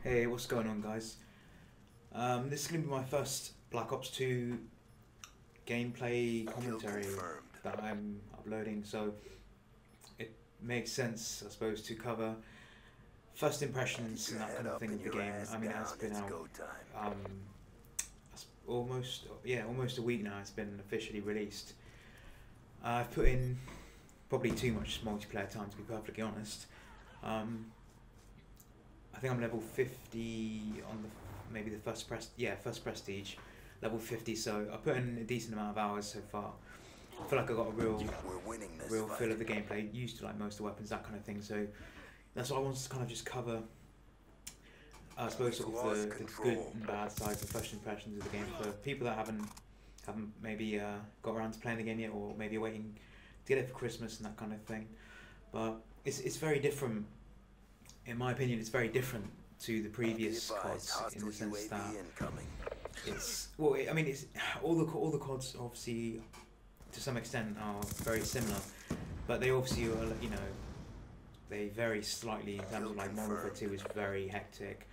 Hey, what's going on, guys? This is going to be my first Black Ops 2 gameplay commentary that I'm uploading, so it makes sense, I suppose, to cover first impressions and that kind of thing of the game. I mean, it has been out almost a week now. It's been officially released. I've put in probably too much multiplayer time, to be perfectly honest. I think I'm level 50 on maybe the first prestige, level 50. So I put in a decent amount of hours so far. I feel like I got a real feel of the gameplay, used to like most of the weapons, that kind of thing. So that's what I wanted to kind of just cover. I suppose sort of the good and bad sides, the first impressions of the game for people that haven't maybe got around to playing the game yet, or maybe waiting to get it for Christmas and that kind of thing. But it's very different. In my opinion, it's very different to the previous CODs in the sense that it's it's all the CODs obviously to some extent are very similar, but they obviously are, they vary slightly in terms of like Modern Warfare 2 is very hectic,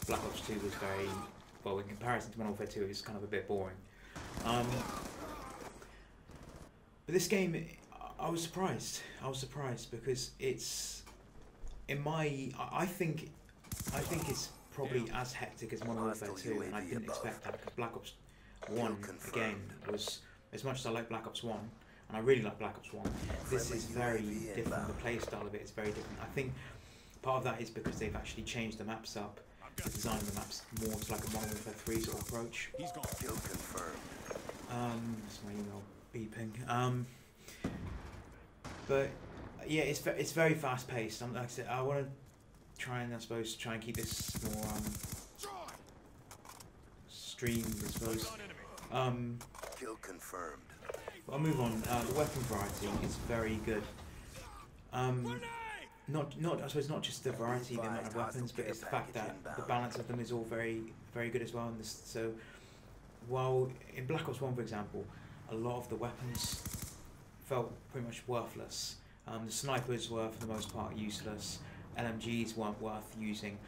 Black Ops 2 was very, well, in comparison to Modern Warfare 2 it's kind of a bit boring. But this game, I was surprised because it's I think it's probably as hectic as Modern Warfare 2, and I didn't expect that because Black Ops 1 again was, as much as I like Black Ops 1 and I really like Black Ops 1, this is very different. The play style of it is very different. I think part of that is because they've actually changed the maps up, the design of the maps more to like a Modern Warfare 3 sort of approach. That's my email beeping. But yeah, it's very fast paced. Like I said, I want to try and keep this more streamed, I suppose. Kill confirmed. I'll move on. The weapon variety is very good. Not I suppose not just the variety, the amount of weapons, but it's the fact that the balance of them is all very good as well. And so, while in Black Ops 1, for example, a lot of the weapons felt pretty much worthless. The snipers were, for the most part, useless. LMGs weren't worth using.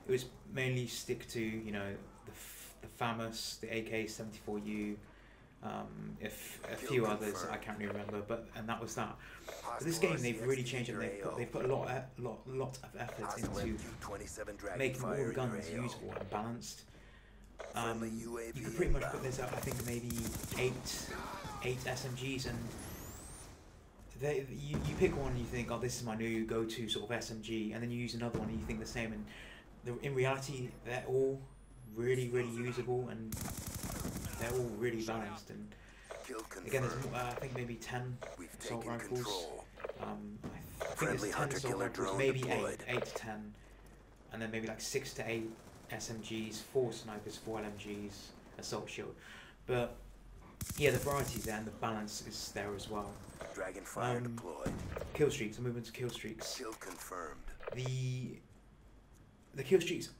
It was mainly stick to, the FAMAS, the AK-74U, a few others I can't really remember, and that was that. But this game, they've really changed it. They've put a lot of effort into making all the guns usable and balanced. You could pretty much put this up, I think, maybe eight SMGs, and you pick one and you think, oh, this is my new go-to sort of SMG, and then you use another one and you think the same, and in reality they're all really usable, and they're all really balanced. And again, there's I think maybe 10 assault rifles. I think there's 10 assault rifles, maybe 8 to 10, and then maybe like 6 to 8 SMGs, 4 snipers, 4 LMGs, assault shield. But yeah, the variety's there and the balance is there as well. Dragonfire deployed. Kill streaks. I'm moving to kill streaks. Kill confirmed. The kill streaks,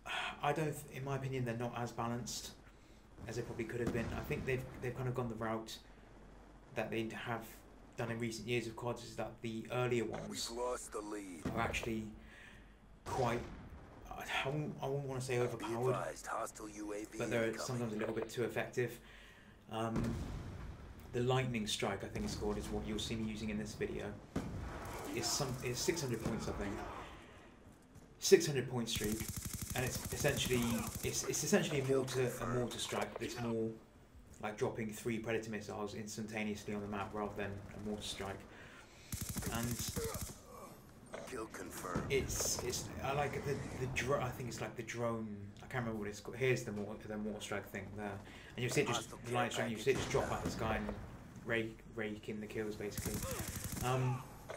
in my opinion, they're not as balanced as they probably could have been. I think they've kind of gone the route that they have done in recent years of CODs, is that the earlier ones are actually quite, I wouldn't want to say overpowered, but they're sometimes a little bit too effective. The lightning strike, I think it's called, is what you'll see me using in this video. It's 600 points, I think. 600 point streak, and it's essentially a mortar strike. It's more like dropping 3 predator missiles instantaneously on the map rather than a mortar strike. And kill confirmed. I like I think it's like the drone. I can't remember what it's called. Here's the mortar strike thing there, and you see it just the light strike. You see it just drop at the sky and rake in the kills basically.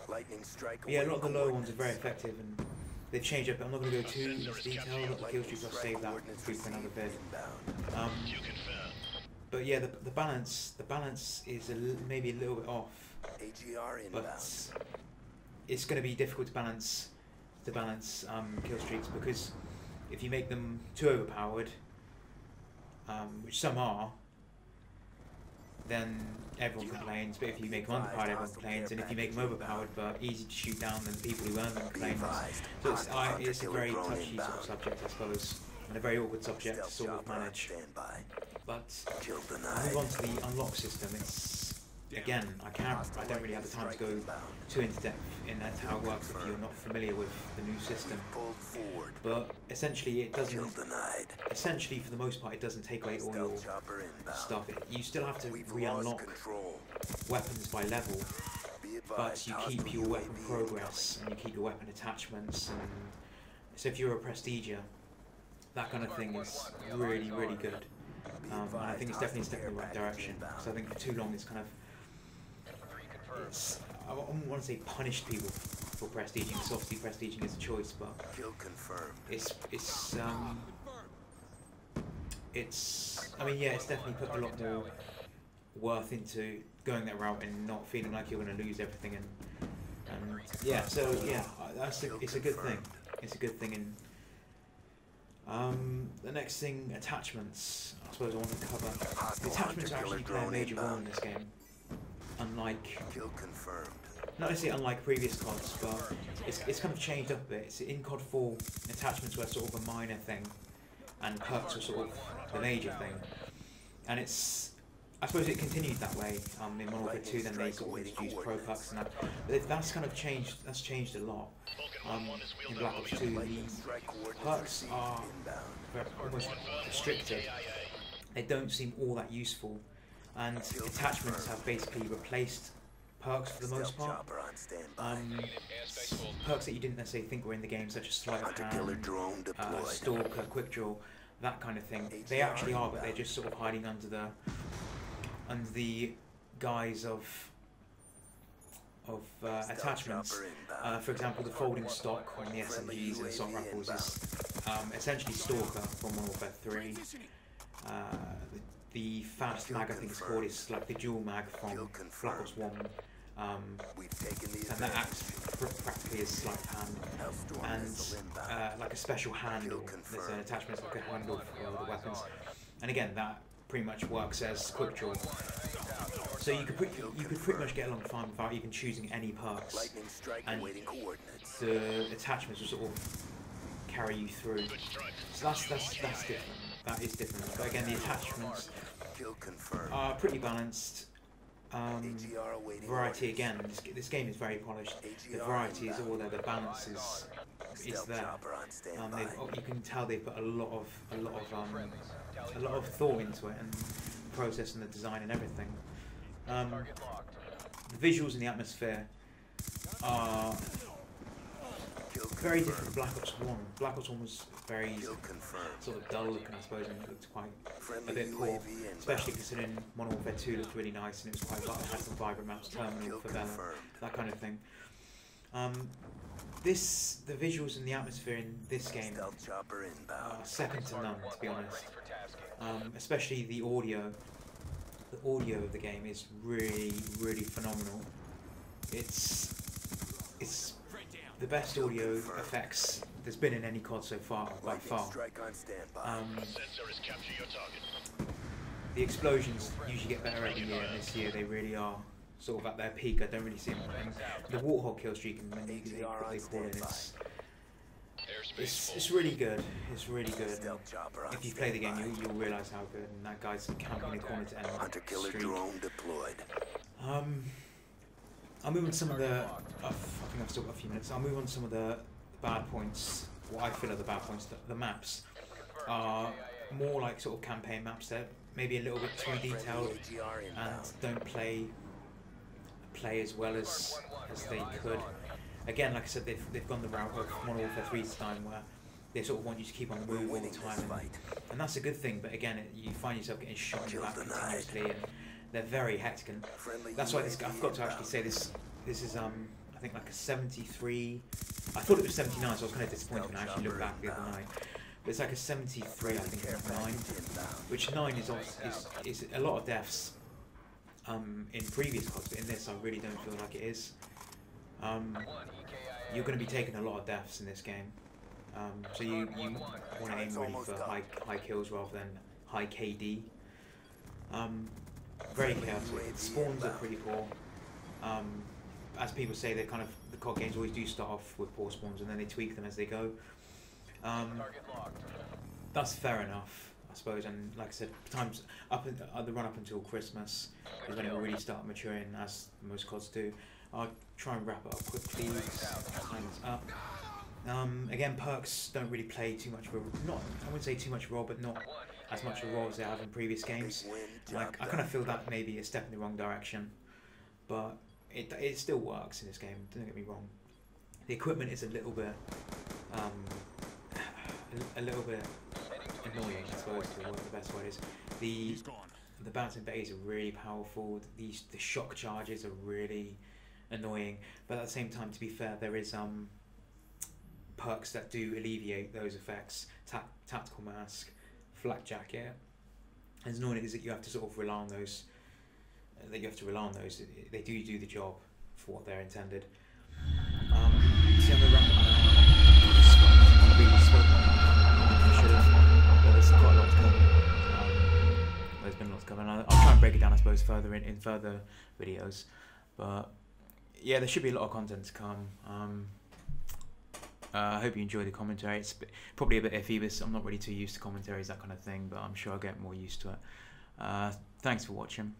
Lightning strike. Yeah, a lot of the lower ones are very effective, and they've changed up. I'm not going to go too much detail about the kill streaks. I'll save that for another bit. But yeah, the balance is maybe a little bit off. But it's going to be difficult to balance kill streaks, because if you make them too overpowered, which some are, then everyone complains. But if you make them underpowered, everyone complains. And if you make them overpowered but easy to shoot down, then the people who earn them complain. So it's a very touchy sort of subject, I suppose, and a very awkward subject to sort of manage. But I move on to the unlock system. It's, again, I don't really have the time to go too into depth in that's how it works if you're not familiar with the new system. But essentially, it doesn't. Essentially, for the most part, it doesn't take away all your stuff. You still have to re-unlock weapons by level, but you keep your weapon progress and you keep your weapon attachments. And so, if you're a prestigier, that kind of thing is really, really good. And I think it's definitely a step in the right direction. So I think for too long, it's kind of. I wouldn't want to say punished people for prestiging, because obviously prestiging is a choice, but I mean, yeah, it's definitely put a lot more worth into going that route and not feeling like you're going to lose everything, and yeah, so yeah, it's a good thing. It's a good thing. And the next thing, attachments. I suppose I want to cover. The attachments actually play a major role in this game. Unlike, not necessarily unlike previous CODs, but it's kind of changed up a bit. It's in COD 4, attachments were sort of a minor thing, and perks were sort of the major thing. And I suppose it continued that way. In Modern Warfare 2, then they sort of introduced pro perks and that. But that's kind of changed. That's changed a lot. In Black Ops 2, the perks are almost restricted. They don't seem all that useful. And attachments have basically replaced perks for the most part. Perks that you didn't necessarily think were in the game, such as sleight of hand, stalker, quick draw, that kind of thing. They actually are, but they're just sort of hiding under the guise of attachments. For example, the folding stock on the SMGs and assault rifles is essentially Stalker from Modern Warfare 3. The fast mag, I think it's called, is like the dual mag from Black Ops 1. And that acts practically as sleight of hand. And like a special handle. There's an attachment like a handle for the weapons. And again, that pretty much works as quick draw. So you could pretty much get along fine without even choosing any perks. And the attachments will sort of carry you through. So that's different. That is different. But again, the attachments are pretty balanced. Variety again. This game is very polished. The variety is all there. The balance is there. You can tell they put a lot of thought into it, and the process and the design and everything. The visuals and the atmosphere are very different to Black Ops 1. Black Ops 1 was very sort of dull looking, I suppose, and it looked quite a bit poor, especially considering Modern Warfare 2 looked really nice and it was quite it had some vibrant maps, Terminal, Favela, that kind of thing. The visuals and the atmosphere in this game are second to none, to be honest. Especially the audio. The audio of the game is really, really phenomenal. It's the best audio effects there's been in any COD so far, by far. The explosions usually get better every year, and this year they really are sort of at their peak. I don't really see them. And the Warthog kill streak, and when they call it, it's really good. It's really good. And if you play the game, you'll realise how good. And that guy's camping in the corner to end the streak. I'll move on to some of the. I think I've still got a few minutes. I'll move on to some of the bad points. What I feel are the bad points. The maps are more like sort of campaign maps. They're maybe a little bit too detailed and don't play as well as they could. Again, like I said, they've gone the route of Modern Warfare 3's time, where they sort of want you to keep on the move all the time, and that's a good thing. But again, you find yourself getting shot in the back continuously, and they're very hectic. And that's why I forgot to actually say this. This is I think like a 73. I thought it was 79, so I was kind of disappointed when I actually looked back the other night. But it's like a 73, I think, 9, which 9 is a lot of deaths in previous CODs, but in this I really don't feel like it is. You're going to be taking a lot of deaths in this game, so you want to aim really for high kills rather than high KD. very chaotic. The spawns are pretty poor. As people say, they kind of the COD games always do start off with poor spawns and then they tweak them as they go. That's fair enough, I suppose. And like I said, times the run up until Christmas is when it will really start maturing, as most CODs do. I'll try and wrap it up quickly. Time's up. Again, perks don't really play too much of a I wouldn't say too much role, but not as much of a role as they have in previous games. Like I kind of feel that maybe it's a step in the wrong direction, but it still works in this game. Don't get me wrong. The equipment is a little bit annoying, I suppose, to what the best word is. The bouncing bays are really powerful. The shock charges are really annoying, but at the same time, to be fair, there is perks that do alleviate those effects. Tactical mask, flak jacket. As annoying it is that you have to sort of rely on those. They do the job for what they're intended. So I'm gonna wrap it up. Really spoken. I should have. But there's quite a lot to cover. There's been lots to cover. And I'll try and break it down, I suppose, further in further videos. But yeah, there should be a lot of content to come. I hope you enjoy the commentary. It's probably a bit iffy, but I'm not really too used to commentaries, that kind of thing, but I'm sure I'll get more used to it. Thanks for watching.